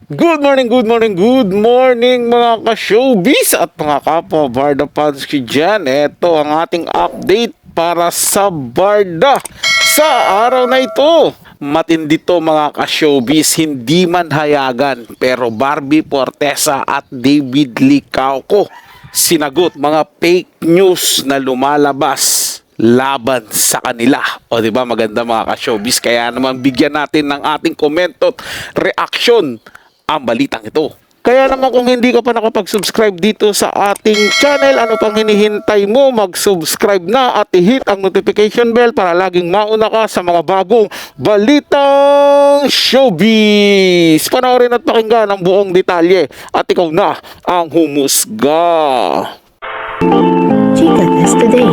Good morning mga ka-showbiz at mga kapwa Barda fans ko dyan. Ito ang ating update para sa Barda sa araw na ito. Matindi to mga ka-showbiz, hindi man hayagan, pero Barbie Forteza at David Licauco sinagot mga fake news na lumalabas laban sa kanila. O di ba maganda mga ka-showbiz, kaya naman bigyan natin ng ating komento at reaksyon ang balitang ito. Kaya naman kung hindi ka pa nakapag-subscribe dito sa ating channel, ano pang hinihintay mo? Mag-subscribe na at i-hit ang notification bell para laging mauna ka sa mga bagong balitang showbiz. Panoorin at pakinggan ang buong detalye at ikaw na ang humusga. Chikatas Today.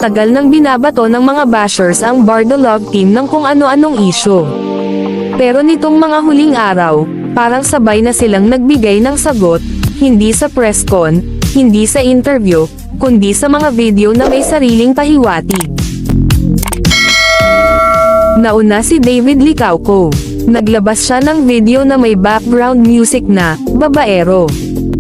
Tagal nang binabato ng mga bashers ang Barda Love Team ng kung ano-anong isyu. Pero nitong mga huling araw, parang sabay na silang nagbigay ng sagot, hindi sa press con, hindi sa interview, kundi sa mga video na may sariling pahiwatig. Nauna si David Licauco. Naglabas siya ng video na may background music na babaero.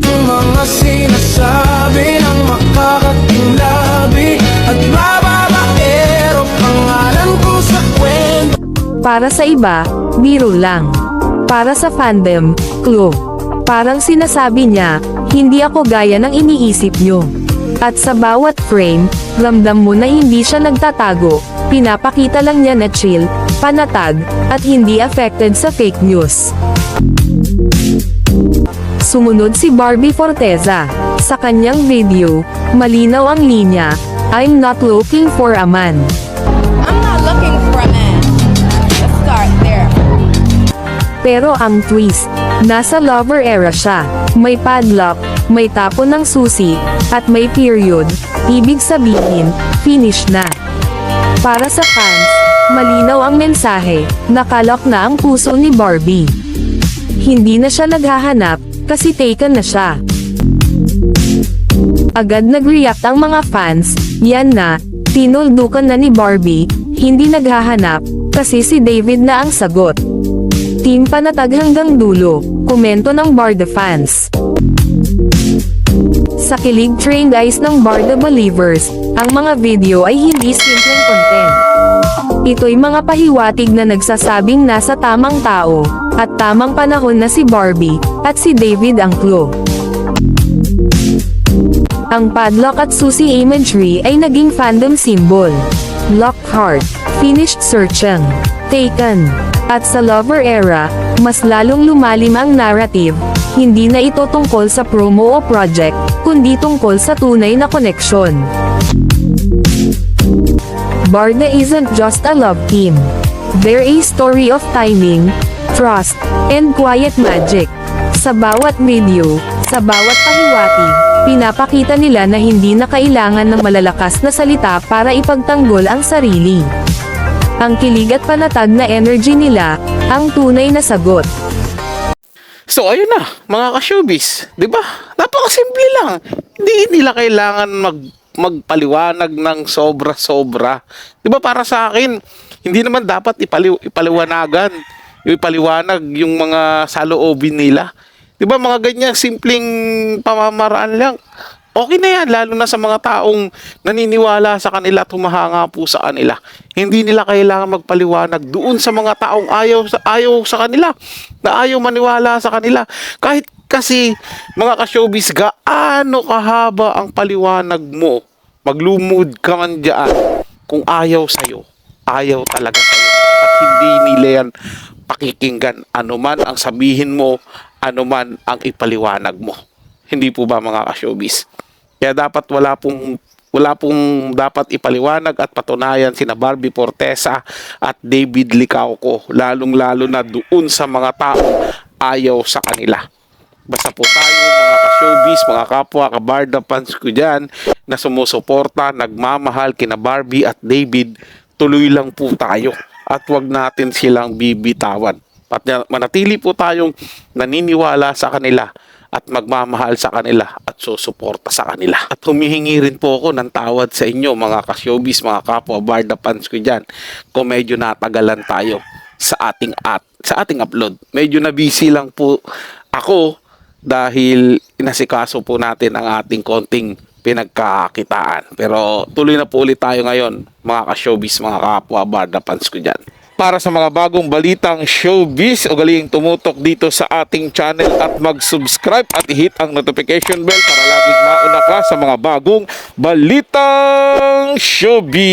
Mga sinasabi ng makakatinglabi at bababaero, pangalan ko sa kwento. Para sa iba, biro lang. Para sa fandom, clue. Parang sinasabi niya, hindi ako gaya ng iniisip nyo. At sa bawat frame, ramdam mo na hindi siya nagtatago, pinapakita lang niya na chill, panatag, at hindi affected sa fake news. Sumunod si Barbie Forteza. Sa kanyang video, malinaw ang linya, I'm not looking for a man. I'm not looking for a man. Let's start there. Pero ang twist, nasa lover era siya. May padlock, may tapon ng susi, at may period, ibig sabihin, finish na. Para sa fans, malinaw ang mensahe, nakalok na ang puso ni Barbie. Hindi na siya naghahanap, kasi taken na siya. Agad nag-react ang mga fans, yan na, tinuldukan na ni Barbie, hindi naghahanap, kasi si David na ang sagot. Team panatag hanggang dulo, komento ng Barda fans. Sa kilig train guys ng Barda believers, ang mga video ay hindi simpleng content. Ito'y mga pahiwatig na nagsasabing nasa tamang tao, at tamang panahon na si Barbie, at si David ang clue. Ang padlock at susi imagery ay naging fandom symbol. Lockhart, finished searching, taken. At sa lover era, mas lalong lumalim ang narrative, hindi na ito tungkol sa promo o project, kundi tungkol sa tunay na koneksyon. Barda isn't just a love team. They're a story of timing, trust, and quiet magic. Sa bawat video, sa bawat pahiwatig, pinapakita nila na hindi na kailangan ng malalakas na salita para ipagtanggol ang sarili. Ang kilig at panatag na energy nila, ang tunay na sagot. So ayun na mga ka-showbiz, 'di ba? Napakasimple lang. Hindi nila kailangan magpaliwanag ng sobra-sobra. 'Di ba para sa akin, hindi naman dapat ipaliwanagan, ipaliwanag yung mga saloobin nila. 'Di ba mga ganyan simpleng pamamaraan lang. Okay na yan, lalo na sa mga taong naniniwala sa kanila at humahanga po sa kanila. Hindi nila kailangan magpaliwanag doon sa mga taong ayaw sa kanila, na ayaw maniwala sa kanila. Kahit kasi, mga ka-showbiz, gaano kahaba ang paliwanag mo, maglumod ka man dyan, kung ayaw sa'yo, ayaw talaga sa'yo. At hindi nila yan pakikinggan, anuman ang sabihin mo, anuman ang ipaliwanag mo. Hindi po ba mga ka-showbiz? Kaya dapat wala pong dapat ipaliwanag at patunayan sina Barbie Forteza at David Licauco, lalong-lalo na doon sa mga taong ayaw sa kanila. Basta po tayo mga ka-showbiz, mga kapwa ka-Barda fans ko dyan na sumusuporta, nagmamahal kina Barbie at David, tuloy lang po tayo at wag natin silang bibitawan. At manatili po tayong naniniwala sa kanila at magmamahal sa kanila at susuporta sa kanila. At humihingi rin po ako ng tawad sa inyo mga ka-showbiz, mga kapwa Barda fans ko dyan, kung medyo natagalan tayo. sa ating upload. Medyo na busy lang po ako dahil inasikaso po natin ang ating konting pinagkakakitaan. Pero tuloy na po ulit tayo ngayon, mga ka-showbiz, mga kapwa Barda fans ko dyan. Para sa mga bagong balitang showbiz, ugaling tumutok dito sa ating channel at mag-subscribe at i-hit ang notification bell para laging mauna ka sa mga bagong balitang showbiz.